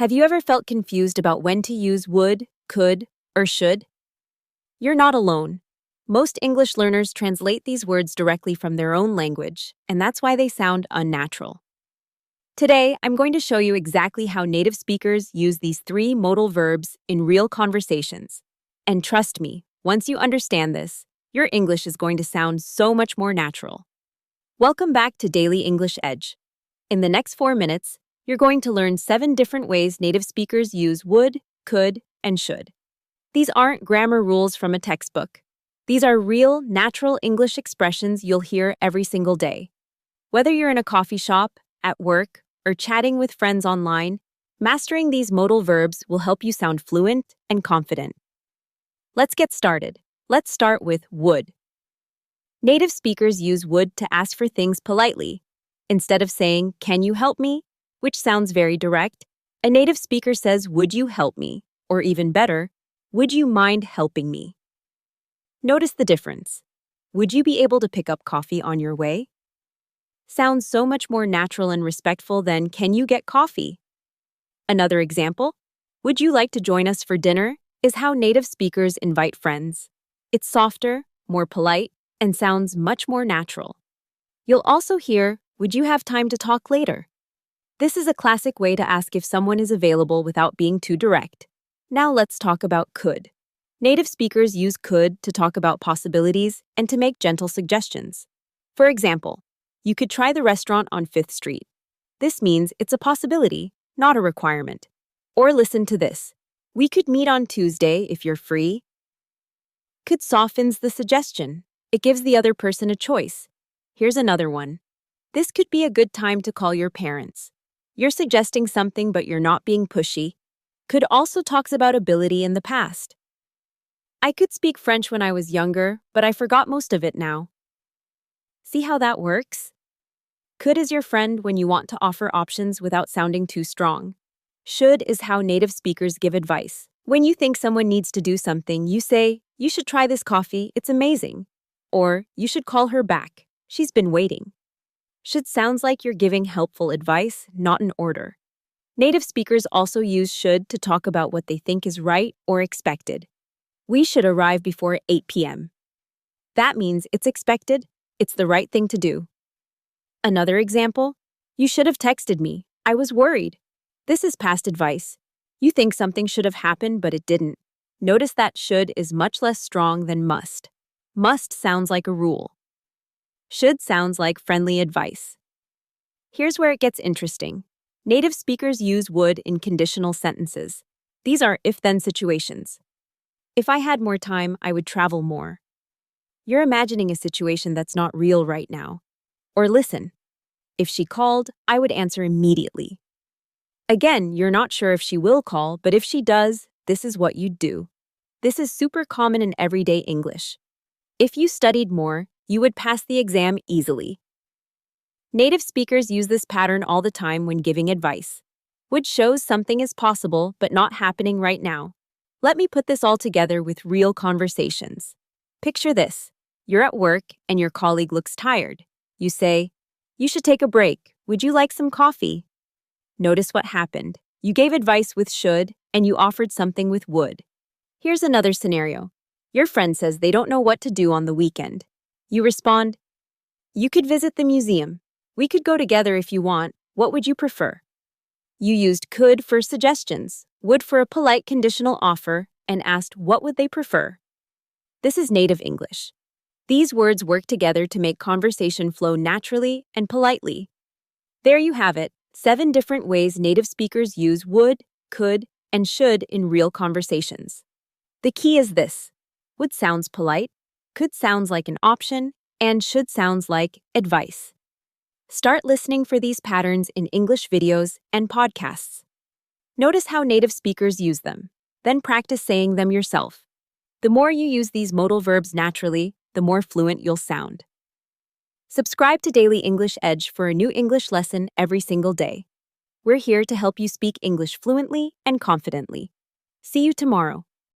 Have you ever felt confused about when to use would, could, or should? You're not alone. Most English learners translate these words directly from their own language, and that's why they sound unnatural. Today, I'm going to show you exactly how native speakers use these three modal verbs in real conversations. And trust me, once you understand this, your English is going to sound so much more natural. Welcome back to Daily English Edge. In the next 4 minutes, you're going to learn 7 different ways native speakers use would, could, and should. These aren't grammar rules from a textbook. These are real, natural English expressions you'll hear every single day. Whether you're in a coffee shop, at work, or chatting with friends online, mastering these modal verbs will help you sound fluent and confident. Let's get started. Let's start with would. Native speakers use would to ask for things politely. Instead of saying, "Can you help me?" which sounds very direct, a native speaker says, "Would you help me?" Or even better, "Would you mind helping me?" Notice the difference. Would you be able to pick up coffee on your way? Sounds so much more natural and respectful than, "Can you get coffee?" Another example, "Would you like to join us for dinner?" is how native speakers invite friends. It's softer, more polite, and sounds much more natural. You'll also hear, "Would you have time to talk later?" This is a classic way to ask if someone is available without being too direct. Now let's talk about could. Native speakers use could to talk about possibilities and to make gentle suggestions. For example, you could try the restaurant on 5th Street. This means it's a possibility, not a requirement. Or listen to this. "We could meet on Tuesday if you're free." Could softens the suggestion. It gives the other person a choice. Here's another one. "This could be a good time to call your parents." You're suggesting something but you're not being pushy. Could also talks about ability in the past. "I could speak French when I was younger, but I forgot most of it now." See how that works? Could is your friend when you want to offer options without sounding too strong. Should is how native speakers give advice. When you think someone needs to do something, you say, "You should try this coffee, it's amazing." Or, "You should call her back, she's been waiting." Should sounds like you're giving helpful advice, not an order. Native speakers also use should to talk about what they think is right or expected. "We should arrive before 8 p.m. That means it's expected, it's the right thing to do. Another example, "You should have texted me, I was worried." This is past advice. You think something should have happened, but it didn't. Notice that should is much less strong than must. Must sounds like a rule. Should sounds like friendly advice. Here's where it gets interesting. Native speakers use would in conditional sentences. These are if-then situations. "If I had more time, I would travel more." You're imagining a situation that's not real right now. Or listen, "If she called, I would answer immediately." Again, you're not sure if she will call, but if she does, this is what you'd do. This is super common in everyday English. If you studied more, you would pass the exam easily. Native speakers use this pattern all the time when giving advice, which shows something is possible but not happening right now. Let me put this all together with real conversations. Picture this. You're at work and your colleague looks tired. You say, "You should take a break. Would you like some coffee?" Notice what happened. You gave advice with should and you offered something with would. Here's another scenario. Your friend says they don't know what to do on the weekend. You respond, "You could visit the museum. We could go together if you want. What would you prefer?" You used could for suggestions, would for a polite conditional offer, and asked what would they prefer. This is native English. These words work together to make conversation flow naturally and politely. There you have it, 7 different ways native speakers use would, could, and should in real conversations. The key is this. Would sounds polite, could sounds like an option, and should sounds like advice. Start listening for these patterns in English videos and podcasts. Notice how native speakers use them, then practice saying them yourself. The more you use these modal verbs naturally, the more fluent you'll sound. Subscribe to Daily English Edge for a new English lesson every single day. We're here to help you speak English fluently and confidently. See you tomorrow.